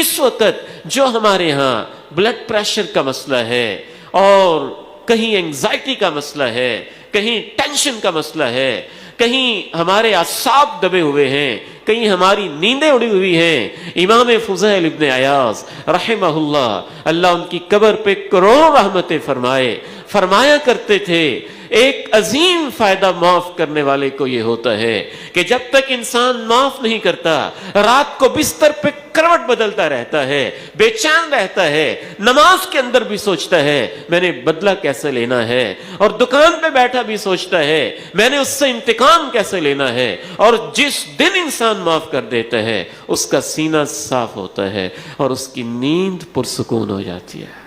اس وقت جو ہمارے ہاں بلڈ پریشر کا مسئلہ ہے اور کہیں انگزائٹی کا مسئلہ ہے، کہیں ٹینشن کا مسئلہ ہے، کہیں ہمارے اعصاب دبے ہوئے ہیں، کہیں ہماری نیندیں اڑی ہوئی ہیں، امام فضیل ابن عیاض رحمہ اللہ ان کی قبر پہ کروڑوں رحمتیں فرمایا کرتے تھے، ایک عظیم فائدہ معاف کرنے والے کو یہ ہوتا ہے کہ جب تک انسان معاف نہیں کرتا، رات کو بستر پہ کروٹ بدلتا رہتا ہے، بے چین رہتا ہے، نماز کے اندر بھی سوچتا ہے میں نے بدلہ کیسے لینا ہے، اور دکان پہ بیٹھا بھی سوچتا ہے میں نے اس سے انتقام کیسے لینا ہے، اور جس دن انسان معاف کر دیتا ہے اس کا سینہ صاف ہوتا ہے اور اس کی نیند پرسکون ہو جاتی ہے،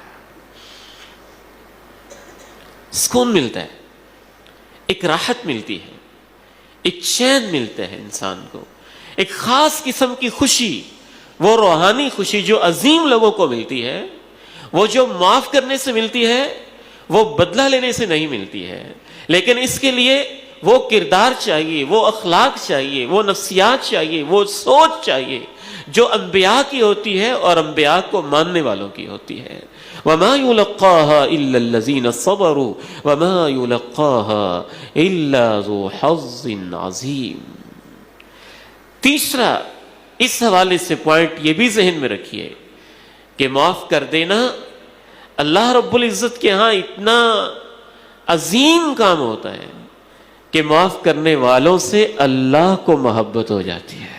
سکون ملتا ہے، ایک راحت ملتی ہے، ایک چین ملتا ہے انسان کو، ایک خاص قسم کی خوشی، وہ روحانی خوشی جو عظیم لوگوں کو ملتی ہے، وہ جو معاف کرنے سے ملتی ہے، وہ بدلہ لینے سے نہیں ملتی ہے، لیکن اس کے لیے وہ کردار چاہیے، وہ اخلاق چاہیے، وہ نفسیات چاہیے، وہ سوچ چاہیے جو انبیاء کی ہوتی ہے اور انبیاء کو ماننے والوں کی ہوتی ہے۔ وَمَا يُلَقَّاهَا إِلَّا الَّذِينَ صَبَرُوا وَمَا يُلَقَّاهَا إِلَّا ذُو حَظٍّ عَظِيمٍ۔ تیسرا اس حوالے سے پوائنٹ یہ بھی ذہن میں رکھیے کہ معاف کر دینا اللہ رب العزت کے ہاں اتنا عظیم کام ہوتا ہے کہ معاف کرنے والوں سے اللہ کو محبت ہو جاتی ہے،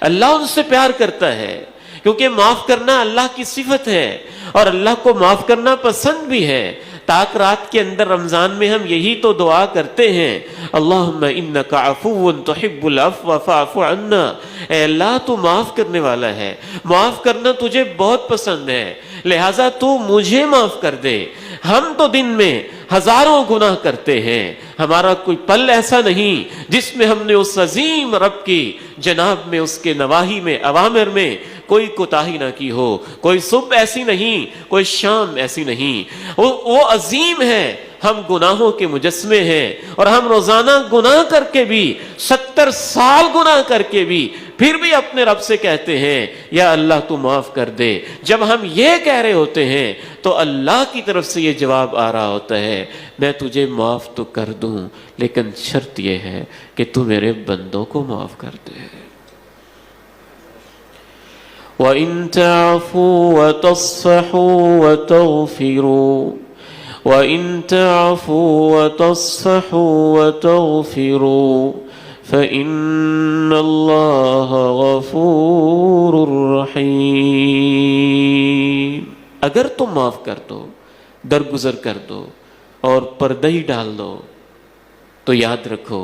اللہ ان سے پیار کرتا ہے، کیونکہ معاف کرنا اللہ کی صفت ہے اور اللہ کو معاف کرنا پسند بھی ہے۔ تاک رات کے اندر رمضان میں ہم یہی تو دعا کرتے ہیں، اللہم انک عفو تحب العفو فاعف عنا، اے اللہ تو معاف کرنے والا ہے، معاف کرنا تجھے بہت پسند ہے، لہٰذا تو مجھے معاف کر دے۔ ہم تو دن میں ہزاروں گناہ کرتے ہیں، ہمارا کوئی پل ایسا نہیں جس میں ہم نے اس عظیم رب کی جناب میں، اس کے نواہی میں، اوامر میں کوئی کوتاہی نہ کی ہو، کوئی صبح ایسی نہیں، کوئی شام ایسی نہیں، وہ عظیم ہے، ہم گناہوں کے مجسمے ہیں، اور ہم روزانہ گناہ کر کے بھی 70 سال گناہ کر کے بھی پھر بھی اپنے رب سے کہتے ہیں یا اللہ تو معاف کر دے۔ جب ہم یہ کہہ رہے ہوتے ہیں تو اللہ کی طرف سے یہ جواب آ رہا ہوتا ہے میں تجھے معاف تو کر دوں، لیکن شرط یہ ہے کہ تو میرے بندوں کو معاف کر دے۔ وَإِن تَعْفُوا وَتَصْفَحُوا وَتَغْفِرُوا وَإِن تَعْفُوا وَتَصْفَحُوا وَتَغْفِرُوا فَإِنَّ اللَّهَ غَفُورٌ رَحِيمٌ۔ اگر تم معاف کر دو، درگزر کر دو اور پردہ ہی ڈال دو تو یاد رکھو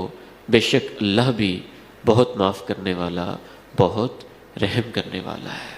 بے شک اللہ بھی بہت معاف کرنے والا، بہت رحم کرنے والا ہے۔